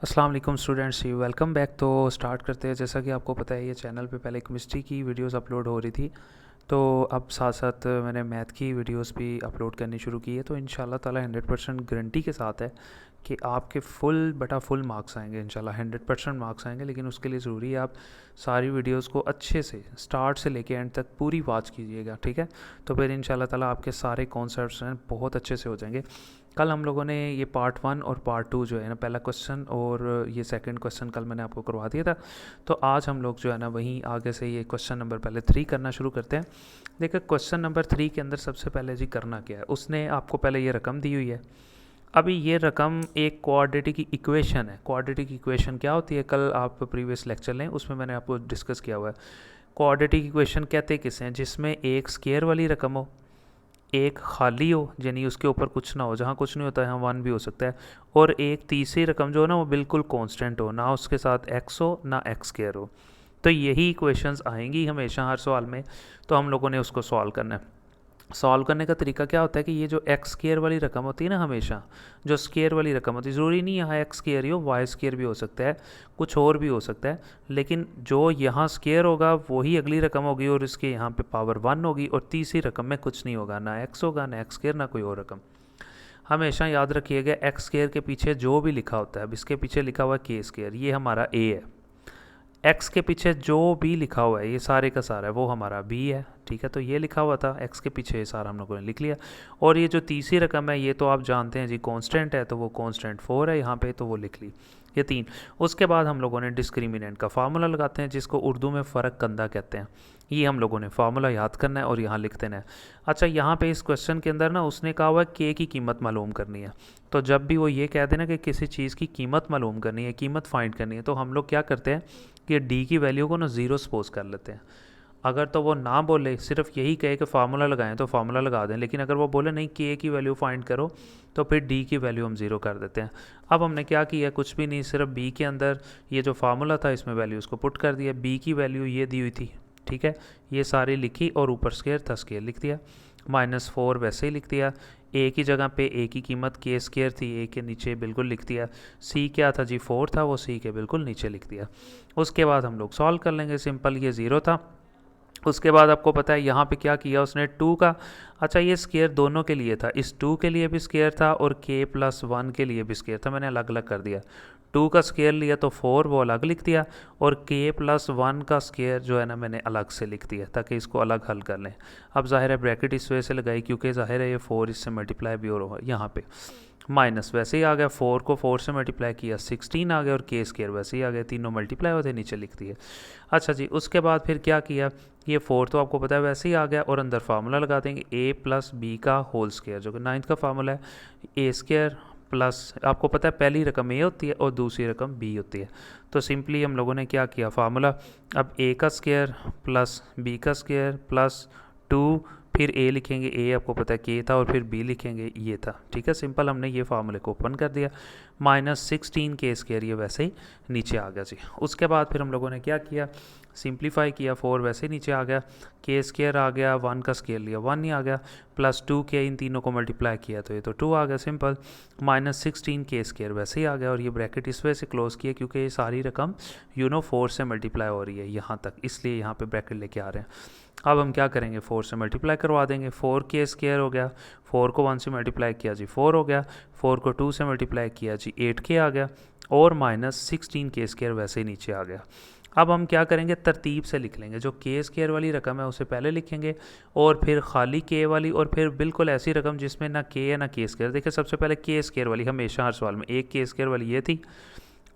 अस्सलाम वालेकुम students, welcome back. तो स्टार्ट करते हैं। जैसा कि आपको पता है, ये चैनल पे पहले केमिस्ट्री की वीडियोस अपलोड हो रही थी, तो अब साथ साथ मैंने मैथ की वीडियोस भी अपलोड करनी शुरू की है। तो इंशाल्लाह ताला 100% गारंटी के साथ है कि आपके फुल मार्क्स आएंगे। इंशाल्लाह 100% मार्क्स आएंगे, लेकिन उसके लिए ज़रूरी है आप सारी वीडियोस को अच्छे से स्टार्ट से लेके एंड तक पूरी वॉच कीजिएगा, ठीक है। तो फिर इंशाल्लाह ताला आपके सारे कॉन्सेप्ट्स हैं बहुत अच्छे से हो जाएंगे। कल हम लोगों ने ये पार्ट 1 और पार्ट 2 जो है ना, पहला क्वेश्चन और ये सेकंड क्वेश्चन कल मैंने आपको करवा दिया था। तो आज हम लोग जो है ना वहीं आगे से ये क्वेश्चन नंबर पहले 3 करना शुरू करते हैं। देखिए, क्वेश्चन नंबर 3 के अंदर सबसे पहले जी करना क्या है, उसने आपको पहले ये रकम दी हुई है। अभी ये रकम एक क्वाड्रेटिक इक्वेशन है। क्वाड्रेटिक इक्वेशन क्या होती है, कल आप प्रीवियस लेक्चर लें, उसमें मैंने आपको डिस्कस किया हुआ है। क्वाड्रेटिक इक्वेशन कहते किसे हैं, जिसमें एक स्केयर वाली रकम हो, एक खाली हो यानी उसके ऊपर कुछ ना हो, जहाँ कुछ नहीं होता है यहाँ 1 भी हो सकता है, और एक तीसरी रकम जो है ना वो बिल्कुल कांस्टेंट हो, ना उसके साथ x हो ना x स्क्वायर हो। तो यही इक्वेशंस आएंगी हमेशा हर सवाल में। तो हम लोगों ने उसको सॉल्व करना है। सॉल्व करने का तरीका क्या होता है कि ये जो एक्स स्केयर वाली रकम होती है ना, हमेशा जो स्केयर वाली रकम होती है, ज़रूरी नहीं यहाँ एक्स स्केयर ही हो, वाई स्केयर भी हो सकता है, कुछ और भी हो सकता है, लेकिन जो यहाँ स्केयर होगा वही अगली रकम होगी और इसके यहाँ पे पावर 1 होगी, और तीसरी रकम में कुछ नहीं होगा, ना एक्स होगा ना एक्स स्केयर ना कोई और रकम। हमेशा याद रखिएगा एक्स स्केयर के पीछे जो भी लिखा होता है, अब इसके पीछे लिखा हुआ है के स्केयर, ये हमारा ए है। एक्स के पीछे जो भी लिखा हुआ है ये सारे का सारा है वो हमारा बी है, ठीक है। तो ये लिखा हुआ था एक्स के पीछे, ये सारा हम लोगों ने लिख लिया। और ये जो तीसरी रकम है ये तो आप जानते हैं जी कांस्टेंट है, तो वो कांस्टेंट 4 है यहाँ पे, तो वो लिख ली, ये 3। उसके बाद हम लोगों ने डिस्क्रिमिनेंट का फार्मूला लगाते हैं, जिसको उर्दू में फ़र्क कंदा कहते हैं। ये हम लोगों ने फार्मूला याद करना है और यहाँ लिख देना है। अच्छा, यहाँ पे इस क्वेश्चन के अंदर ना उसने कहा हुआ है के की कीमत मालूम करनी है। तो जब भी वो ये कह देना कि किसी चीज़ की कीमत मालूम करनी है, कीमत फाइंड करनी है, तो हम लोग क्या करते हैं कि डी की वैल्यू को ना ज़ीरो सपोज कर लेते हैं। अगर तो वो ना बोले, सिर्फ यही कहे कि फार्मूला लगाएं, तो फार्मूला लगा दें, लेकिन अगर वो बोले नहीं के की वैल्यू फाइंड करो, तो फिर डी की वैल्यू हम ज़ीरो कर देते हैं। अब हमने क्या किया, कुछ भी नहीं, सिर्फ बी के अंदर ये जो फार्मूला था इसमें वैल्यू उसको पुट कर दिया। बी की वैल्यू ये दी हुई थी, ठीक है, ये सारी लिखी, और ऊपर स्केयर था स्केयर लिख दिया, -4 वैसे ही लिख दिया। ए की जगह पे ए की कीमत के स्केयर थी, ए के नीचे बिल्कुल लिख दिया। सी क्या था जी, 4 था, वो सी के बिल्कुल नीचे लिख दिया। उसके बाद हम लोग सॉल्व कर लेंगे, सिंपल, ये 0 था। उसके बाद आपको पता है यहाँ पे क्या किया उसने, 2 का, अच्छा ये स्केयर दोनों के लिए था, इस 2 के लिए भी स्केयर था और k+1 के लिए भी स्केयर था, मैंने अलग अलग कर दिया। 2 का स्केयर लिया तो 4 वो अलग लिख दिया, और k+1 का स्केयर जो है ना मैंने अलग से लिख दिया, ताकि इसको अलग हल कर लें। अब जाहिर है ब्रैकेट इस वजह से लगाई क्योंकि जाहिर है ये 4 इससे मल्टीप्लाई भी हो रहा है यहाँ पे, माइनस वैसे ही आ गया, 4 को 4 से मल्टीप्लाई किया 16 आ गया, और के स्केयर वैसे ही आ गया, तीनों मल्टीप्लाई होते नीचे लिख दिए। अच्छा जी, उसके बाद फिर क्या किया, ये 4 तो आपको पता है वैसे ही आ गया, और अंदर फार्मूला लगा देंगे a+b का होल स्केयर, जो कि 9th का फार्मूला है, ए स्केयर प्लस, आपको पता है पहली रकम ए होती है और दूसरी रकम बी होती है। तो सिंपली हम लोगों ने क्या किया, फार्मूला, अब ए का स्केयर प्लस बी का स्केयर प्लस 2, फिर ए लिखेंगे, ए आपको पता है के था, और फिर बी लिखेंगे, ये था, ठीक है। सिंपल हमने ये फार्मूले को ओपन कर दिया, -16 के स्केयर ये वैसे ही नीचे आ गया जी। उसके बाद फिर हम लोगों ने क्या किया, सिंप्लीफाई किया, 4 वैसे ही नीचे आ गया, के स्केयर आ गया, 1 का स्केयर लिया 1 ही आ गया, +2 के इन तीनों को मल्टीप्लाई किया तो ये तो 2 आ गया, सिंपल, -16 के स्केयर वैसे ही आ गया, और ये ब्रैकेट इस वजह से क्लोज किया क्योंकि ये सारी रकम 4 से मल्टीप्लाई हो रही है यहाँ तक, इसलिए यहाँ पे ब्रैकेट लेके आ रहे हैं। अब हम क्या करेंगे, 4 से मल्टीप्लाई करवा देंगे, 4 के स्केयर हो गया, 4 को 1 से मल्टीप्लाई किया जी 4 हो गया, 4 को 2 से मल्टीप्लाई किया जी 8 के आ गया, और -16 के स्केयर वैसे ही नीचे आ गया। अब हम क्या करेंगे, तरतीब से लिख लेंगे, जो के स्केयर वाली रकम है उसे पहले लिखेंगे, और फिर खाली के वाली, और फिर बिल्कुल ऐसी रकम जिसमें ना के है ना के स्केयर। देखिए सबसे पहले के स्केयर वाली, हमेशा हर सवाल में एक के स्केयर वाली ये थी,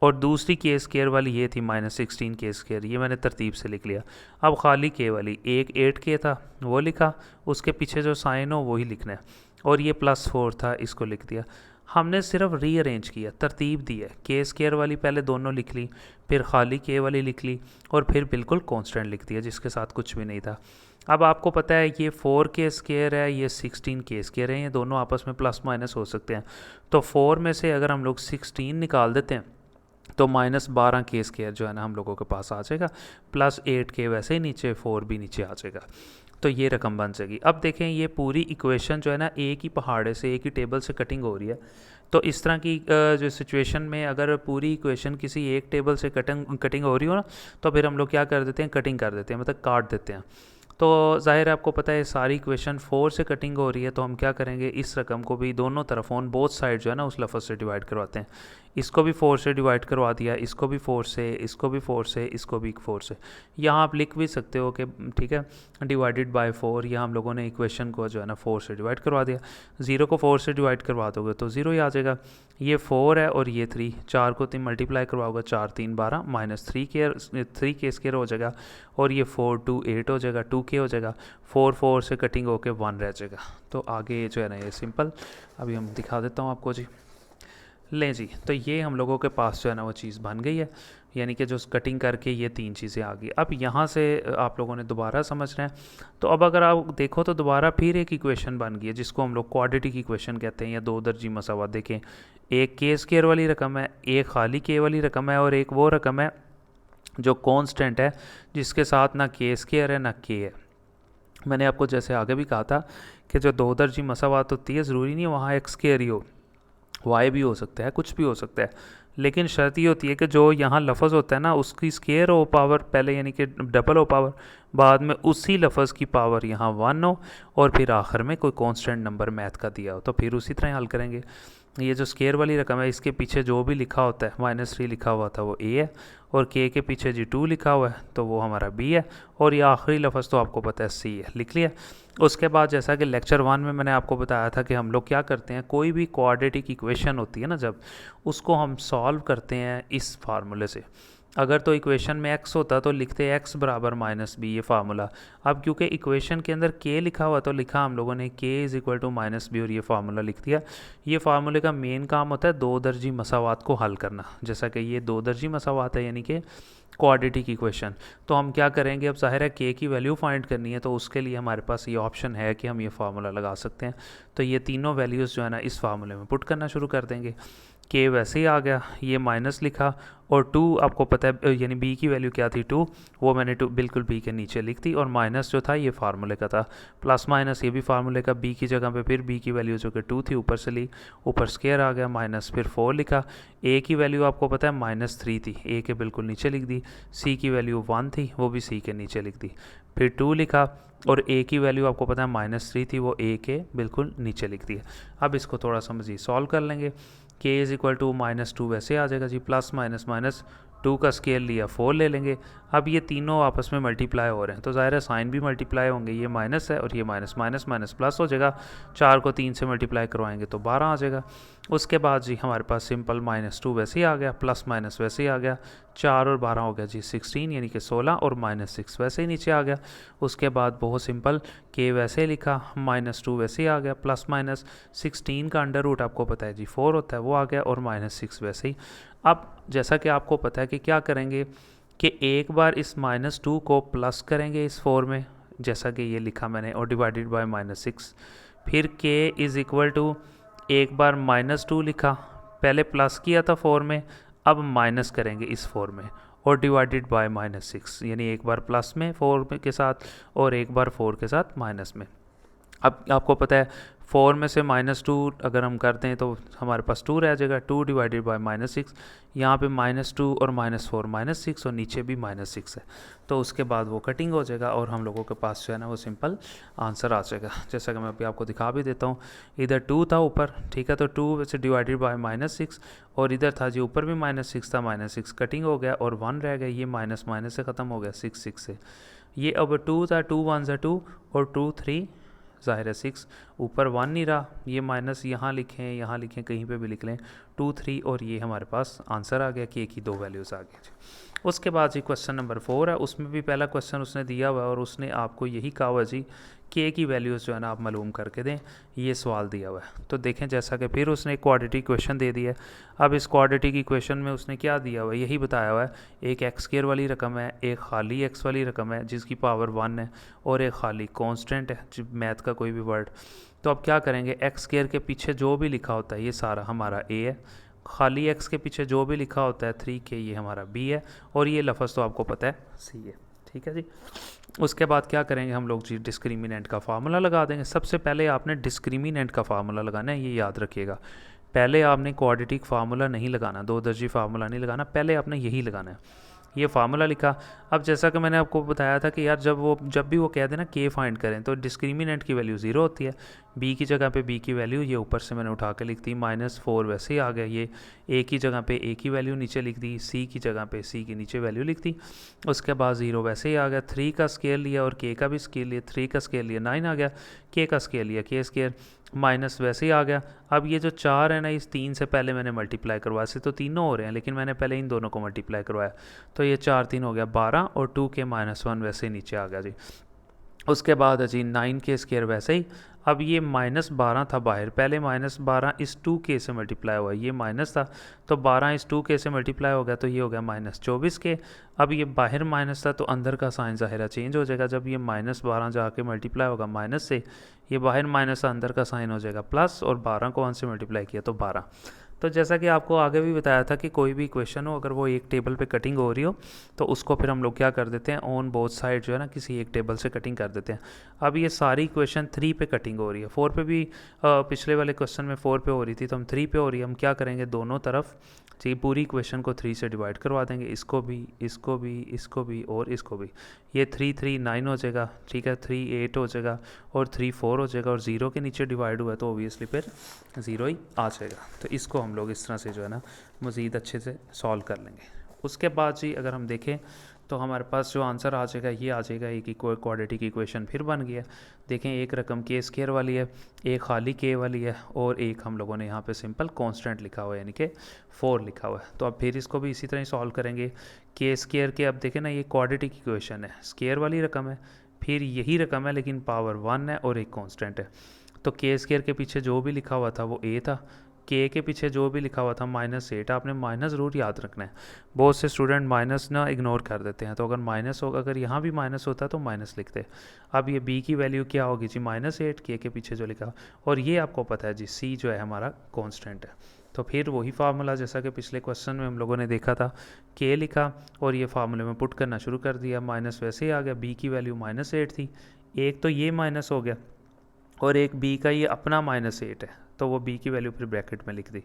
और दूसरी के स्केयर वाली ये थी -16 के स्केयर, ये मैंने तरतीब से लिख लिया। अब खाली के वाली, एक 8 के था वो लिखा, उसके पीछे जो साइन हो वही लिखना है, और ये +4 था इसको लिख दिया। हमने सिर्फ रीअरेंज किया, तरतीब दी है, के स्केयर वाली पहले दोनों लिख ली, फिर खाली के वाली लिख ली, और फिर बिल्कुल कांस्टेंट लिख दिया जिसके साथ कुछ भी नहीं था। अब आपको पता है ये 4 के स्केयर है, ये 16 के स्केयर है, ये दोनों आपस में प्लस माइनस हो सकते हैं। तो 4 में से अगर हम लोग 16 निकाल देते हैं तो -12 के स्केयर जो है ना हम लोगों के पास आ जाएगा, +8 के वैसे ही नीचे 4 भी नीचे आ जाएगा, तो ये रकम बन जाएगी। अब देखें ये पूरी इक्वेशन जो है ना एक ही पहाड़े से, एक ही टेबल से कटिंग हो रही है, तो इस तरह की जो सिचुएशन में अगर पूरी इक्वेशन किसी एक टेबल से कटिंग हो रही हो ना, तो फिर हम लोग क्या कर देते हैं, कटिंग कर देते हैं, मतलब काट देते हैं। तो ज़ाहिर है आपको पता है सारी इक्वेशन 4 से कटिंग हो रही है, तो हम क्या करेंगे, इस रकम को भी दोनों तरफ ऑन बोथ साइड जो है ना उस लफ्ज़ से डिवाइड करवाते हैं। इसको भी 4 से डिवाइड करवा दिया, इसको भी 4 से, इसको भी 4 से, इसको भी 4 से। यहाँ आप लिख भी सकते हो कि ठीक है डिवाइडेड बाय 4, यहाँ हम लोगों ने इक्वेशन को जो है ना 4 से डिवाइड करवा दिया। 0 को 4 से डिवाइड करवा दोगे तो 0 ही आ जाएगा। ये 4 है और ये 3, 4 को 3 मल्टीप्लाई करवाओगे, 4 3 12 माइनस 3 के स्केयर हो जाएगा, और ये 4 2 8 हो जाएगा, 2 के हो जाएगा, 4 4 से कटिंग होके 1 रह जाएगा। तो आगे जो है ना ये सिंपल, अभी हम दिखा देता हूँ आपको जी। लें जी, तो ये हम लोगों के पास जो है ना वो चीज़ बन गई है, यानी कि जो कटिंग करके ये 3 चीज़ें आ गई। अब यहाँ से आप लोगों ने दोबारा समझ रहे हैं, तो अब अगर आप देखो तो दोबारा फिर एक इक्वेशन बन गई है जिसको हम लोग क्वाड्रेटिक इक्वेशन कहते हैं, या दो दर्जी मसावत। देखें, एक के स्क्वायर वाली रकम है, एक खाली के वाली रकम है, और एक वो रकम है जो कांस्टेंट है जिसके साथ ना के स्क्वायर है ना के है। मैंने आपको जैसे आगे भी कहा था कि जो दो दर्जी मसावत होती है, ज़रूरी नहीं वहाँ एक स्क्वायर ही हो, वाई भी हो सकता है, कुछ भी हो सकता है, लेकिन शर्त ये होती है कि जो यहाँ लफ्ज़ होता है ना उसकी स्केयर हो पावर पहले, यानी कि डबल हो पावर, बाद में उसी लफ्ज़ की पावर यहाँ 1 हो, और फिर आखिर में कोई कांस्टेंट नंबर मैथ का दिया हो, तो फिर उसी तरह हल करेंगे। ये जो स्केयर वाली रकम है इसके पीछे जो भी लिखा होता है, -3 लिखा हुआ था वो ए है, और के पीछे जी 2 लिखा हुआ है तो वो हमारा बी है, और ये आखिरी लफ्ज़ तो आपको पता है सी है, लिख लिया। उसके बाद जैसा कि लेक्चर 1 में मैंने आपको बताया था कि हम लोग क्या करते हैं, कोई भी क्वाड्रेटिक इक्वेशन होती है ना जब, उसको हम सॉल्व करते हैं इस फार्मूले से। अगर तो इक्वेशन में x होता तो लिखते x बराबर -b, ये फार्मूला। अब क्योंकि इक्वेशन के अंदर k लिखा हुआ तो लिखा हम लोगों ने k is equal to -b, और ये फार्मूला लिख दिया। ये फार्मूले का मेन काम होता है दो दर्जी मसावात को हल करना, जैसा कि ये दो दर्जी मसावात है यानी कि क्वाड्रेटिक इक्वेशन। तो हम क्या करेंगे, अब ज़ाहिर है k की वैल्यू फाइंड करनी है, तो उसके लिए हमारे पास ये ऑप्शन है कि हम ये फार्मूला लगा सकते हैं। तो ये तीनों वैल्यूज़ जो है ना इस फार्मूले में पुट करना शुरू कर देंगे। के वैसे ही आ गया, ये माइनस लिखा, और 2 आपको पता है यानी b की वैल्यू क्या थी 2, वो मैंने 2 बिल्कुल b के नीचे लिख दी, और माइनस जो था ये फार्मूले का था, प्लस माइनस ये भी फार्मूले का, b की जगह पे फिर b की वैल्यू जो कि 2 थी ऊपर से ली, ऊपर स्क्वायर आ गया, माइनस फिर 4 लिखा, a की वैल्यू आपको पता है -3 थी, a के बिल्कुल नीचे लिख दी, c की वैल्यू 1 थी, वो भी c के नीचे लिख दी, फिर 2 लिखा, और a की वैल्यू आपको पता है -3 थी, वो a के बिल्कुल नीचे लिख दी। अब इसको थोड़ा समझिए, सॉल्व कर लेंगे। k इज़ इक्वल टू -2 वैसे आ जाएगा जी, प्लस माइनस माइनस 2 का स्केल लिया 4 ले लेंगे। अब ये तीनों आपस में मल्टीप्लाई हो रहे हैं तो ज़ाहिर है साइन भी मल्टीप्लाई होंगे, ये माइनस है और ये माइनस, माइनस माइनस प्लस हो जाएगा, 4 को 3 से मल्टीप्लाई करवाएंगे तो 12 आ जाएगा। उसके बाद जी हमारे पास सिंपल -2 वैसे ही आ गया, प्लस माइनस वैसे ही आ गया, 4 और 12 हो गया जी 16 यानी कि 16, और -6 वैसे ही नीचे आ गया। उसके बाद बहुत सिंपल k वैसे ही लिखा, -2 वैसे ही आ गया, प्लस माइनस 16 का अंडर रूट आपको पता है जी 4 होता है, वो आ गया, और -6 वैसे ही। अब जैसा कि आपको पता है कि क्या करेंगे कि एक बार इस -2 को प्लस करेंगे इस 4 में, जैसा कि ये लिखा मैंने, और डिवाइडेड बाय -6, फिर k इज़ इक्वल टू एक बार -2 लिखा, पहले प्लस किया था 4 में, अब माइनस करेंगे इस 4 में, और डिवाइडेड बाय -6, यानी एक बार प्लस में 4 के साथ और एक बार 4 के साथ माइनस में। अब आपको पता है 4 में से -2 अगर हम करते हैं तो हमारे पास 2 रह जाएगा, 2 डिवाइडेड बाय -6, यहाँ पे -2 और -4 -6, और नीचे भी -6 है, तो उसके बाद वो कटिंग हो जाएगा और हम लोगों के पास जो है ना वो सिंपल आंसर आ जाएगा। जैसा कि मैं अभी आपको दिखा भी देता हूँ, इधर 2 था ऊपर, ठीक है, तो 2 से डिवाइडेड बाय -6, और इधर था जी ऊपर भी -6 था, -6 कटिंग हो गया और 1 रह गया, ये माइनस माइनस से ख़त्म हो गया 6 से। ये अब 2 था, 2 1 सा 2 और 2 3 ज़ाहिर है 6, ऊपर 1 नहीं रहा, ये माइनस यहाँ लिखें कहीं पे भी लिख लें, 2 3, और ये हमारे पास आंसर आ गया कि की दो वैल्यूज़ आ गई। उसके बाद जी क्वेश्चन नंबर 4 है, उसमें भी पहला क्वेश्चन उसने दिया हुआ है और उसने आपको यही कहा हुआ जी के की वैल्यूज़ जो है ना आप मालूम करके दें, ये सवाल दिया हुआ है। तो देखें जैसा कि फिर उसने एक क्वाड्रेटिक इक्वेशन दे दिया है। अब इस क्वाड्रेटिक इक्वेशन में उसने क्या दिया हुआ है, यही बताया हुआ है, एक एक्स स्क्वायर वाली रकम है, एक खाली एक्स वाली रकम है जिसकी पावर 1 है, और एक खाली कांस्टेंट है मैथ का कोई भी वर्ड। तो अब क्या करेंगे, एक्स स्क्वायर के पीछे जो भी लिखा होता है ये सारा हमारा ए है, खाली एक्स के पीछे जो भी लिखा होता है 3k ये हमारा बी है, और ये लफ्ज़ तो आपको पता है सी है, ठीक है जी। उसके बाद क्या करेंगे हम लोग जी, डिस्क्रिमिनेंट का फार्मूला लगा देंगे। सबसे पहले आपने डिस्क्रिमिनेंट का फार्मूला लगाना है, ये याद रखिएगा। पहले आपने क्वाड्रेटिक फार्मूला नहीं लगाना, दो दर्जी फार्मूला नहीं लगाना, पहले आपने यही लगाना है। ये फार्मूला लिखा। अब जैसा कि मैंने आपको बताया था कि यार जब भी वो कह देना के फाइंड करें तो डिस्क्रिमिनेंट की वैल्यू 0 होती है। बी की जगह पे बी की वैल्यू ये ऊपर से मैंने उठा के लिख दी, -4 वैसे ही आ गया। ये ए की जगह पे ए की वैल्यू नीचे लिख दी, सी की जगह पे सी की नीचे वैल्यू लिख दी। उसके बाद 0 वैसे ही आ गया। 3 का स्केयर लिया और के का भी स्केयर लिया, 3 का स्केयर लिया 9 आ गया, के का स्केयर लिया के स्केयर माइनस वैसे ही आ गया। अब ये जो 4 है ना, इस 3 से पहले मैंने मल्टीप्लाई करवाया, से तो तीनों हो रहे हैं लेकिन मैंने पहले इन दोनों को मल्टीप्लाई करवाया, तो ये 4 3 हो गया 12 और 2 के -1 वैसे ही नीचे आ गया जी। उसके बाद है जी 9 के स्केयर वैसे ही। अब ये -12 था बाहर, पहले -12 इस 2 के से मल्टीप्लाई हुआ, ये माइनस था तो 12 इस 2 के से मल्टीप्लाई हो गया तो ये हो गया -24 के। अब ये बाहर माइनस था तो अंदर का साइन ज़ाहिर चेंज हो जाएगा, जब ये -12 जाके मल्टीप्लाई होगा माइनस से, ये बाहर माइनस था अंदर का साइन हो जाएगा प्लस, और 12 को 1 से मल्टीप्लाई किया तो 12। तो जैसा कि आपको आगे भी बताया था कि कोई भी इक्वेशन हो अगर वो एक टेबल पे कटिंग हो रही हो तो उसको फिर हम लोग क्या कर देते हैं, ऑन बोथ साइड जो है ना किसी एक टेबल से कटिंग कर देते हैं। अब ये सारी इक्वेशन 3 पे कटिंग हो रही है, 4 पे भी पिछले वाले क्वेश्चन में 4 पे हो रही थी, तो हम 3 पे हो रही है। हम क्या करेंगे, दोनों तरफ जी पूरी इक्वेशन को 3 से डिवाइड करवा देंगे, इसको भी इसको भी इसको भी और इसको भी। ये 3 3 9 हो जाएगा, ठीक है, 3 8 हो जाएगा और 3 4 हो जाएगा, और 0 के नीचे डिवाइड हुआ है तो ओबियसली फिर 0 ही आ जाएगा। तो इसको हम लोग इस तरह से जो है ना मज़ीद अच्छे से सॉल्व कर लेंगे। उसके बाद जी अगर हम देखें तो हमारे पास जो आंसर आ जाएगा ये आ जाएगा, एक क्वाड्रेटिक इक्वेशन फिर बन गया। देखें एक रकम के स्केयर वाली है, एक खाली के वाली है, और एक हम लोगों ने यहाँ पे सिंपल कांस्टेंट लिखा हुआ है यानी कि 4 लिखा हुआ है। तो अब फिर इसको भी इसी तरह ही सॉल्व करेंगे। के स्केयर के अब देखें ना, ये क्वाड्रेटिक इक्वेशन है, स्केयर वाली रकम है, फिर यही रकम है लेकिन पावर 1 है और एक कॉन्स्टेंट है। तो के स्केयर के पीछे जो भी लिखा हुआ था वो ए था, के पीछे जो भी लिखा हुआ था -8, आपने माइनस ज़रूर याद रखना है। बहुत से स्टूडेंट माइनस ना इग्नोर कर देते हैं, तो अगर माइनस होगा, अगर यहाँ भी माइनस होता तो माइनस लिखते। अब ये बी की वैल्यू क्या होगी जी, -8, के पीछे जो लिखा, और ये आपको पता है जी सी जो है हमारा कॉन्स्टेंट है। तो फिर वही फार्मूला जैसा कि पिछले क्वेश्चन में हम लोगों ने देखा था, के लिखा और ये फार्मूले में पुट करना शुरू कर दिया, माइनस वैसे ही आ गया। बी की वैल्यू -8 थी, एक तो ये माइनस हो गया और एक बी का ये अपना -8 है, तो वो बी की वैल्यू फिर ब्रैकेट में लिख दी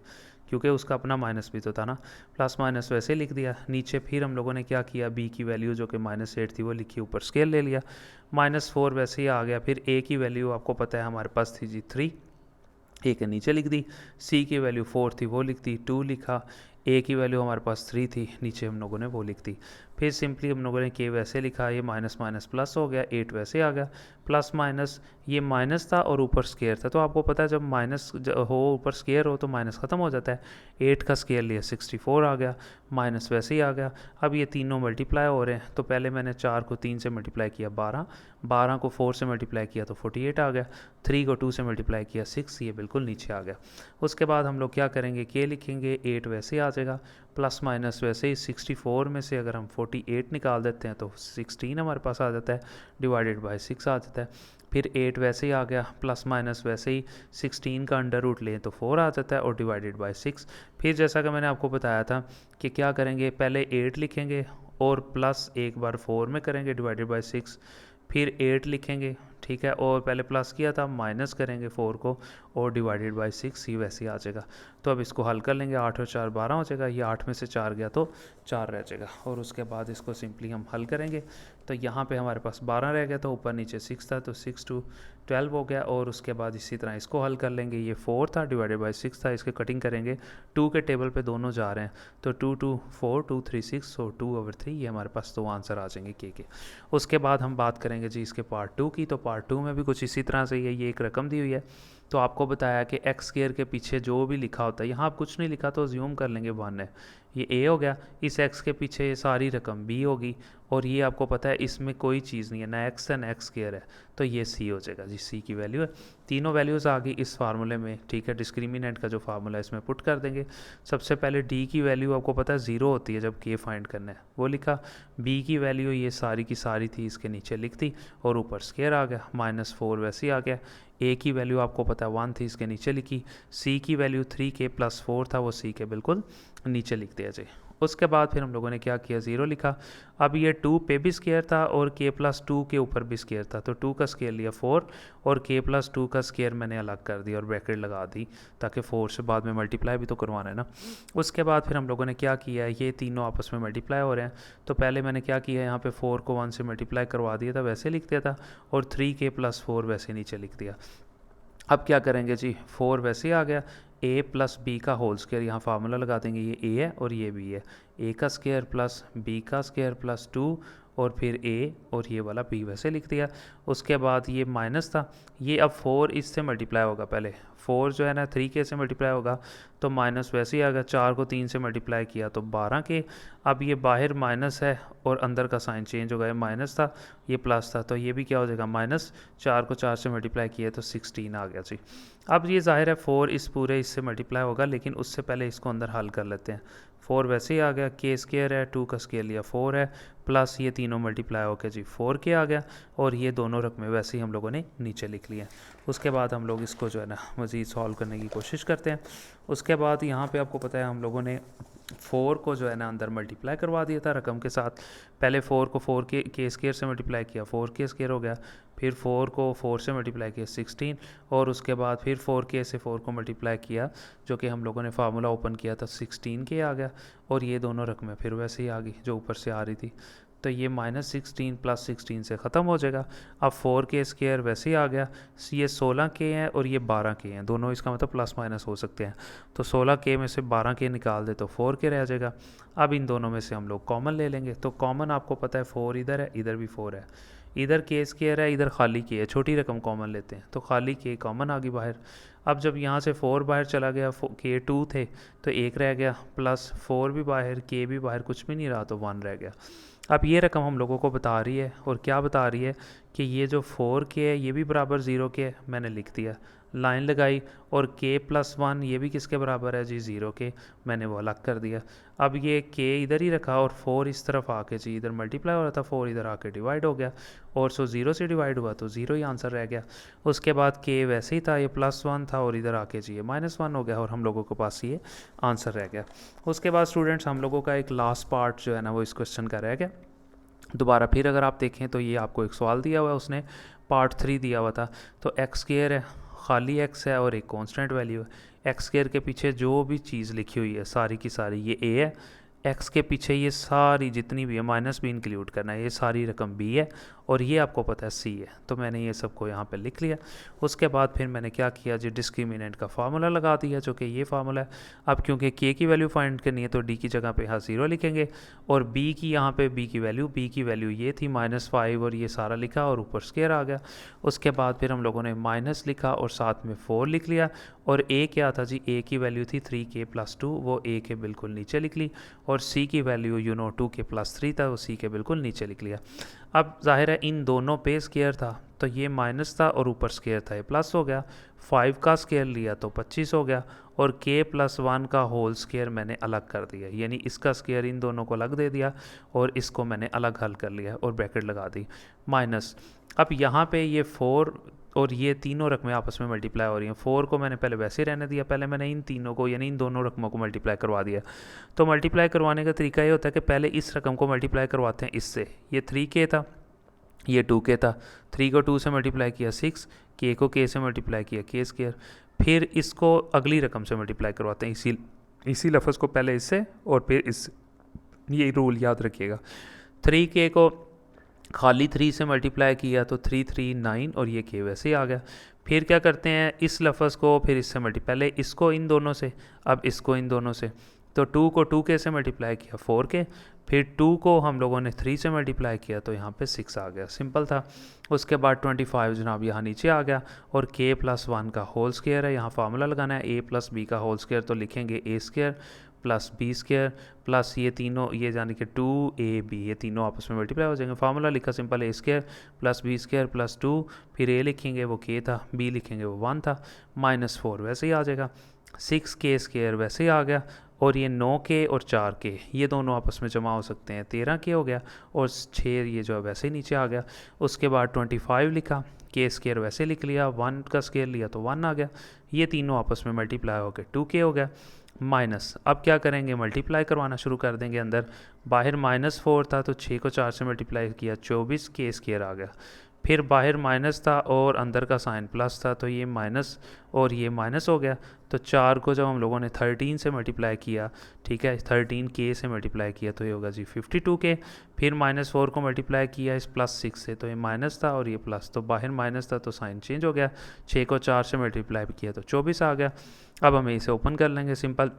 क्योंकि उसका अपना माइनस भी तो था ना, प्लस माइनस वैसे लिख दिया। नीचे फिर हम लोगों ने क्या किया, बी की वैल्यू जो कि -8 थी वो लिखी, ऊपर स्केल ले लिया, -4 वैसे ही आ गया। फिर ए की वैल्यू आपको पता है हमारे पास थी जी 3, ए के नीचे लिख दी। सी की वैल्यू 4 थी वो लिख दी, 2 लिखा। ए की वैल्यू हमारे पास 3 थी, नीचे हम लोगों ने वो लिख दी। फिर सिंपली हम लोगों ने के वैसे लिखा, ये माइनस माइनस प्लस हो गया, 8 वैसे आ गया, प्लस माइनस ये माइनस था और ऊपर स्केयर था, तो आपको पता है जब माइनस हो ऊपर स्केयर हो तो माइनस ख़त्म हो जाता है। 8 का स्केयर लिया 64 आ गया, माइनस वैसे ही आ गया। अब ये तीनों मल्टीप्लाई हो रहे हैं, तो पहले मैंने 4 को 3 से मल्टीप्लाई किया 12, 12 को 4 से मल्टीप्लाई किया तो 48 आ गया, 3 को 2 से मल्टीप्लाई किया 6, ये बिल्कुल नीचे आ गया। उसके बाद हम लोग क्या करेंगे, के लिखेंगे, 8 वैसे आ जाएगा, प्लस माइनस वैसे ही 64 में से अगर हम 48 निकाल देते हैं तो 16 हमारे पास आ जाता है, डिवाइडेड बाय 6 आ जाता है। फिर 8 वैसे ही आ गया, प्लस माइनस वैसे ही 16 का अंडर रूट लें तो 4 आ जाता है और डिवाइडेड बाय 6। फिर जैसा कि मैंने आपको बताया था कि क्या करेंगे, पहले 8 लिखेंगे और प्लस एक बार 4 में करेंगे डिवाइडेड बाय 6, फिर 8 लिखेंगे, ठीक है, और पहले प्लस किया था, माइनस करेंगे 4 को और डिवाइडेड बाय 6, ही वैसे ही आ जाएगा। तो अब इसको हल कर लेंगे, 8 और 4 12 हो जाएगा, ये 8 में से 4 गया तो 4 रह जाएगा, और उसके बाद इसको सिंपली हम हल करेंगे। तो यहाँ पे हमारे पास 12 रह गया, तो ऊपर नीचे 6 था, तो 6 to 12 हो गया, और उसके बाद इसी तरह इसको हल कर लेंगे। ये 4 था डिवाइडेड बाय 6 था, इसके कटिंग करेंगे, 2 के टेबल पे दोनों जा रहे हैं, तो 2 2 4 2 3 6, सो 2/3, ये हमारे पास 2 आंसर आ जाएंगे के। उसके बाद हम बात करेंगे जी इसके पार्ट 2 की। तो पार्ट 2 में भी कुछ इसी तरह से ये एक रकम दी हुई है, तो आपको बताया कि एक्स स्क्वायर के पीछे जो भी लिखा होता है, यहाँ आप कुछ नहीं लिखा तो ज्यूम कर लेंगे 1 है, ये ए हो गया, इस एक्स के पीछे ये सारी रकम बी होगी, और ये आपको पता है इसमें कोई चीज़ नहीं है, ना एक्स है ना एक्स स्क्वायर है, तो ये सी हो जाएगा जी, सी की वैल्यू है। तीनों वैल्यूज़ आ गई इस फार्मूले में, ठीक है, डिस्क्रिमिनेंट का जो फार्मूला है इसमें पुट कर देंगे। सबसे पहले डी की वैल्यू आपको पता है 0 होती है जब के फाइंड करना है, वो लिखा। बी की वैल्यू ये सारी की सारी थी, इसके नीचे लिख दी, और ऊपर स्क्वायर आ गया, -4 वैसे ही आ गया। ए की वैल्यू आपको पता है 1 थी, इसके नीचे लिखी। सी की वैल्यू 3k + 4 था, वो सी के बिल्कुल नीचे लिख दिया जाए। उसके बाद फिर हम लोगों ने क्या किया, 0 लिखा। अब ये टू पे भी स्केयर था और के प्लस टू के ऊपर भी स्केयर था, तो टू का स्केयर लिया 4 और के प्लस टू का स्केयर मैंने अलग कर दिया और ब्रैकेट लगा दी ताकि 4 से बाद में मल्टीप्लाई भी तो करवाना है ना। उसके बाद फिर हम लोगों ने क्या किया, ये तीनों आपस में मल्टीप्लाई हो रहे हैं, तो पहले मैंने क्या किया, यहाँ पे 4 को 1 से मल्टीप्लाई करवा दिया था, वैसे लिख दिया था, और 3k+4 वैसे नीचे लिख दिया। अब क्या करेंगे जी, 4 वैसे आ गया, a प्लस बी का होल स्केयर, यहाँ फार्मूला लगा देंगे, ये a है और ये b है, a का स्केयर प्लस b का स्केयर प्लस 2 और फिर a और ये वाला b वैसे लिख दिया। उसके बाद ये माइनस था, ये अब 4 इससे मल्टीप्लाई होगा, पहले 4 जो है ना 3k से मल्टीप्लाई होगा, तो माइनस वैसे ही आ गया, 4 को 3 से मल्टीप्लाई किया तो 12k। अब ये बाहर माइनस है और अंदर का साइन चेंज हो गया, माइनस था ये प्लस था, तो ये भी क्या हो जाएगा माइनस, 4 को 4 से मल्टीप्लाई किया तो 16 आ गया जी। अब ये जाहिर है 4 इस पूरे इससे मल्टीप्लाई होगा, लेकिन उससे पहले इसको अंदर हल कर लेते हैं। 4 वैसे ही आ गया, के स्केयर है, 2 का स्केयर लिया 4 है, प्लस ये तीनों मल्टीप्लाई होकर जी 4k आ गया, और ये दोनों रकमें वैसे ही हम लोगों ने नीचे लिख लिए। उसके बाद हम लोग इसको जो है ना मज़ीद सॉल्व करने की कोशिश करते हैं। उसके बाद यहाँ पे आपको पता है हम लोगों ने 4 को जो है ना अंदर मल्टीप्लाई करवा दिया था रकम के साथ, पहले 4 को 4 के स्केयर से मल्टीप्लाई किया, 4k स्केयर हो गया, फिर 4 को 4 से मल्टीप्लाई किया 16, और उसके बाद फिर 4k से 4 को मल्टीप्लाई किया, जो कि हम लोगों ने फार्मूला ओपन किया था, 16k आ गया, और ये दोनों रकमें फिर वैसे ही आ गई जो ऊपर से आ रही थी, तो ये -16 + 16 से ख़त्म हो जाएगा। अब 4k स्केयर वैसे ही आ गया, ये 16k है और ये 12k हैं, दोनों इसका मतलब प्लस माइनस हो सकते हैं, तो 16k में से 12k निकाल दे तो 4k रह जाएगा। अब इन दोनों में से हम लोग कॉमन ले लेंगे, तो कॉमन आपको पता है 4 इधर है, इधर भी 4 है, इधर k स्केयर है, इधर खाली k है, छोटी रकम कॉमन लेते हैं, तो खाली k कॉमन आ गई बाहर। अब जब यहाँ से 4 बाहर चला गया, k 2 थे तो 1 रह गया, प्लस 4 भी बाहर, k भी बाहर, कुछ भी नहीं रहा तो 1 रह गया। अब ये रकम हम लोगों को बता रही है, और क्या बता रही है कि ये जो 4k है ये भी बराबर 0 के है, मैंने लिख दिया, लाइन लगाई, और k+1 ये भी किसके बराबर है जी 0 के, मैंने वो अलग कर दिया। अब ये k इधर ही रखा और 4 इस तरफ आके जी इधर मल्टीप्लाई हो रहा था, 4 इधर आके डिवाइड हो गया, और 0 से डिवाइड हुआ तो 0 ही आंसर रह गया। उसके बाद k वैसे ही था, ये +1 था और इधर आके जी ये -1 हो गया, और हम लोगों के पास ये आंसर रह गया। उसके बाद स्टूडेंट्स हम लोगों का एक लास्ट पार्ट जो है ना वो इस क्वेश्चन का रह गया। दोबारा फिर अगर आप देखें तो ये आपको एक सवाल दिया हुआ है, उसने पार्ट 3 दिया हुआ था, तो एक्स स्क्वायर है, खाली एक्स है और एक कांस्टेंट वैल्यू है। एक्स स्क्वायर के पीछे जो भी चीज़ लिखी हुई है सारी की सारी ये ए है, एक्स के पीछे ये सारी जितनी भी है माइनस भी इंक्लूड करना है, ये सारी रकम बी है, और ये आपको पता है सी है, तो मैंने ये सबको यहाँ पे लिख लिया। उसके बाद फिर मैंने क्या किया जी, डिस्क्रिमिनेंट का फार्मूला लगा दिया, जो कि ये फार्मूला है। अब क्योंकि के की वैल्यू फाइंड करनी है तो डी की जगह पे यहाँ 0 लिखेंगे, और बी की यहाँ पे बी की वैल्यू ये थी -5, और ये सारा लिखा और ऊपर स्क्वायर आ गया। उसके बाद फिर हम लोगों ने माइनस लिखा और साथ में 4 लिख लिया, और ए क्या था जी, ए की वैल्यू थी 3k+2, वो ए के बिल्कुल नीचे लिख ली, और सी की वैल्यू 2k+3 था, वो सी के बिल्कुल नीचे लिख लिया। अब जाहिर है इन दोनों पे स्केयर था, तो ये माइनस था और ऊपर स्केयर था, ये प्लस हो गया, 5 का स्केयर लिया तो 25 हो गया, और k+1 का होल स्केयर मैंने अलग कर दिया, यानी इसका स्केयर इन दोनों को अलग दे दिया और इसको मैंने अलग हल कर लिया और ब्रैकेट लगा दी माइनस। अब यहाँ पे ये 4 और ये तीनों रकमें आपस में मल्टीप्लाई हो रही हैं, 4 को मैंने पहले वैसे ही रहने दिया, पहले मैंने इन तीनों को यानी इन दोनों रकमों को मल्टीप्लाई करवा दिया। तो मल्टीप्लाई करवाने का तरीका ये होता है कि पहले इस रकम को मल्टीप्लाई करवाते हैं इससे, ये 3k था, ये 2k था, 3 को 2 से मल्टीप्लाई किया 6, k को k से मल्टीप्लाई किया k स्क्वायर, फिर इसको अगली रकम से मल्टीप्लाई करवाते हैं, इसी लफ्ज़ को पहले इससे और फिर इससे, ये रूल याद रखिएगा। 3k को खाली 3 से मल्टीप्लाई किया तो 3 3 9, और ये k वैसे ही आ गया। फिर क्या करते हैं, इस लफ्ज़ को फिर इससे पहले इसको इन दोनों से, अब इसको इन दोनों से, तो 2 को 2k से मल्टीप्लाई किया 4k, फिर 2 को हम लोगों ने 3 से मल्टीप्लाई किया तो यहाँ पे 6 आ गया, सिंपल था। उसके बाद 25 जनाब यहाँ नीचे आ गया, और k+1 का होल स्क्वायर है, यहाँ फार्मूला लगाना है, a + b का होल स्क्वायर, तो लिखेंगे a square plus B square plus ये तीनों, ये यानी कि 2ab, ये तीनों आपस में मल्टीप्लाई हो जाएंगे। फार्मूला लिखा simple, a square plus B square plus 2, फिर a लिखेंगे वो k था, b लिखेंगे वो 1 था, -4 वैसे ही आ जाएगा, 6k स्क्वायर वैसे ही आ गया, और ये 9k और 4k ये दोनों आपस में जमा हो सकते हैं, 13k हो गया, और 6 ये जो है वैसे ही नीचे आ गया। उसके बाद 25 लिखा, k स्क्वायर वैसे लिख लिया, 1 का स्क्वायर लिया तो 1 आ गया, ये तीनों आपस में मल्टीप्लाई होकर 2k हो गया। माइनस, अब क्या करेंगे, मल्टीप्लाई करवाना शुरू कर देंगे अंदर। बाहर -4 था तो 6 को 4 से मल्टीप्लाई किया, 24 के स्क्वायर आ गया। फिर बाहर माइनस था और अंदर का साइन प्लस था, तो ये माइनस और ये माइनस हो गया। तो 4 को जब हम लोगों ने 13 से मल्टीप्लाई किया, ठीक है, 13 के से मल्टीप्लाई किया तो ये होगा जी 52 के। फिर -4 को मल्टीप्लाई किया इस +6 से, तो ये माइनस था और ये प्लस, तो बाहर माइनस था तो साइन चेंज हो गया। 6 को 4 से मल्टीप्लाई किया तो 24 आ गया। अब हमें इसे ओपन कर लेंगे सिंपल।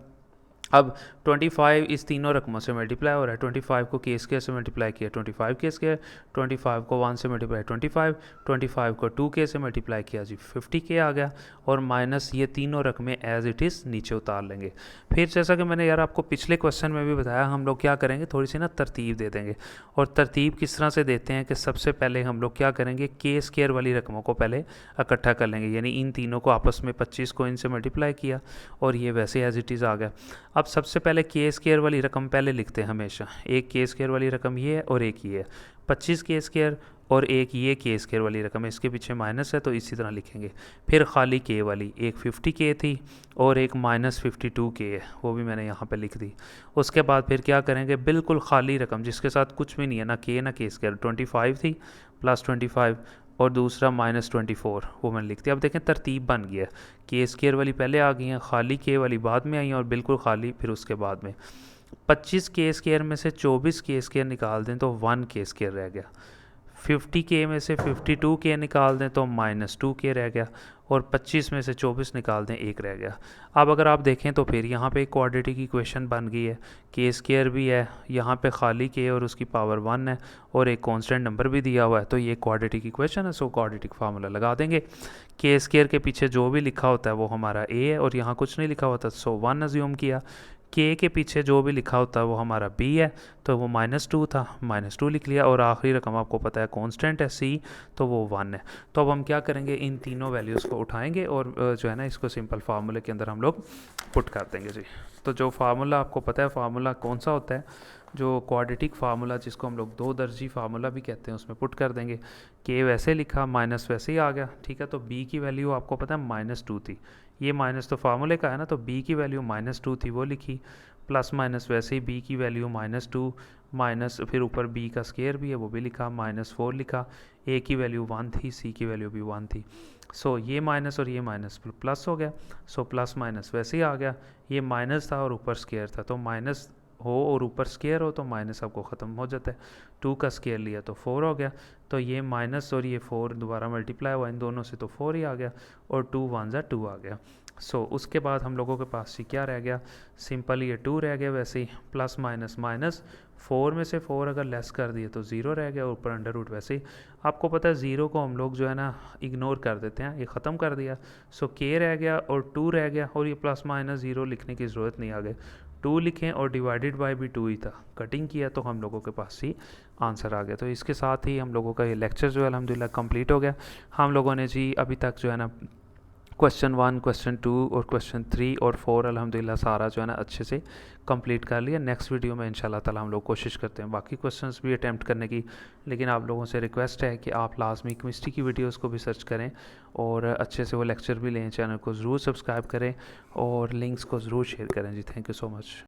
अब 25 इस तीनों रकमों से मल्टीप्लाई हो रहा है। 25 को के स्क्वायर से मल्टीप्लाई किया 25 के स्क्वायर, 25 को 1 से मल्टीप्लाई 25 को 2 के से मल्टीप्लाई किया जी 50 के आ गया। और माइनस ये तीनों रकमें एज इट इज़ नीचे उतार लेंगे। फिर जैसा कि मैंने यार आपको पिछले क्वेश्चन में भी बताया, हम लोग क्या करेंगे, थोड़ी सी ना तरतीब दे देंगे। और तरतीब किस तरह से देते हैं कि सबसे पहले हम लोग क्या करेंगे, के स्क्वायर वाली रकमों को पहले इकट्ठा कर लेंगे, यानी इन तीनों को आपस में 25 को इनसे मल्टीप्लाई किया और ये वैसे एज इट इज़ आ गया। अब सबसे पहले के स्क्वायर वाली रकम पहले लिखते हैं हमेशा। एक के स्क्वायर वाली रकम ये है और एक ये है, 25 के स्क्वायर, और एक ये के स्क्वायर वाली रकम है, इसके पीछे माइनस है तो इसी तरह लिखेंगे। फिर खाली के वाली, एक 50 के थी और एक -52 के है, वो भी मैंने यहाँ पे लिख दी। उसके बाद फिर क्या करेंगे, बिल्कुल खाली रकम जिसके साथ कुछ भी नहीं है, ना के स्क्वायर, 25 थी +25 और दूसरा -24, वो मैंने लिख दिया। अब देखें तरतीब बन गया, के स्क्वायर वाली पहले आ गई हैं, खाली के वाली बाद में आई हैं और बिल्कुल खाली फिर उसके बाद में। 25 के स्क्वायर में से 24 के स्क्वायर निकाल दें तो 1 के स्क्वायर रह गया। 50 के में से 52 के निकाल दें तो -2 के रह गया। और 25 में से 24 निकाल दें, 1 रह गया। अब अगर आप देखें तो फिर यहाँ पे एक क्वाड्रेटिक इक्वेशन बन गई है, के स्क्वायर भी है, यहाँ पे खाली के और उसकी पावर 1 है और एक कांस्टेंट नंबर भी दिया हुआ है, तो ये क्वाड्रेटिक इक्वेशन है। सो क्वाड्रेटिक फार्मूला लगा देंगे। के स्क्वायर के पीछे जो भी लिखा होता है वो हमारा ए है और यहाँ कुछ नहीं लिखा होता, सो 1 अज्यूम किया। के पीछे जो भी लिखा होता है वो हमारा बी है, तो वो -2 था, -2 लिख लिया। और आखिरी रकम आपको पता है कांस्टेंट है सी, तो वो 1 है। तो अब हम क्या करेंगे, इन तीनों वैल्यूज़ को उठाएंगे और जो है ना इसको सिंपल फार्मूले के अंदर हम लोग पुट कर देंगे जी। तो जो फार्मूला आपको पता है, फार्मूला कौन सा होता है, जो क्वाड्रेटिक फार्मूला जिसको हम लोग 2 दर्जी फार्मूला भी कहते हैं, उसमें पुट कर देंगे। के वैसे लिखा, माइनस वैसे ही आ गया, ठीक है। तो बी की वैल्यू आपको पता है -2 थी, ये माइनस तो फार्मूले का है ना, तो बी की वैल्यू -2 थी वो लिखी, प्लस माइनस वैसे ही बी की वैल्यू -2 माइनस, फिर ऊपर बी का स्क्वायर भी है वो भी लिखा, -4 लिखा। ए की वैल्यू 1 थी, सी की वैल्यू भी 1 थी। सो ये माइनस और ये माइनस प्लस हो गया, सो प्लस माइनस वैसे ही आ गया। ये माइनस था और ऊपर स्क्वायर था, तो माइनस हो और ऊपर स्क्वायर हो तो माइनस आपको ख़त्म हो जाता है। 2 का स्क्वायर लिया तो 4 हो गया, तो ये माइनस और ये 4 दोबारा मल्टीप्लाई हुआ इन दोनों से तो 4 ही आ गया और 2 1 ज़ा 2 आ गया। सो उसके बाद हम लोगों के पास ही क्या रह गया, सिंपल ये 2 रह गया, वैसे ही प्लस माइनस माइनस, 4 में से 4 अगर लेस कर दिए तो 0 रह गया, ऊपर अंडर रूट। वैसे ही आपको पता है 0 को हम लोग जो है ना इग्नोर कर देते हैं, ये ख़त्म कर दिया। सो के रह गया और 2 रह गया और ये प्लस माइनस 0 लिखने की ज़रूरत नहीं, आगे 2 लिखें और डिवाइडेड बाय भी 2 ही था, कटिंग किया तो हम लोगों के पास ही आंसर आ गया। तो इसके साथ ही हम लोगों का ये लेक्चर जो है अल्हम्दुलिल्लाह कंप्लीट हो गया। हम लोगों ने जी अभी तक जो है ना क्वेश्चन 1, क्वेश्चन 2 और क्वेश्चन 3 और 4 अल्हम्दुलिल्लाह सारा जो है ना अच्छे से कंप्लीट कर लिया। नेक्स्ट वीडियो में इंशाल्लाह ताला हम लोग कोशिश करते हैं बाकी क्वेश्चंस भी अटैम्प्ट करने की, लेकिन आप लोगों से रिक्वेस्ट है कि आप लाजमी केमिस्ट्री की वीडियोस को भी सर्च करें और अच्छे से वो लेक्चर भी लें। चैनल को ज़रूर सब्सक्राइब करें और लिंक्स को ज़रूर शेयर करें जी। Thank you so much.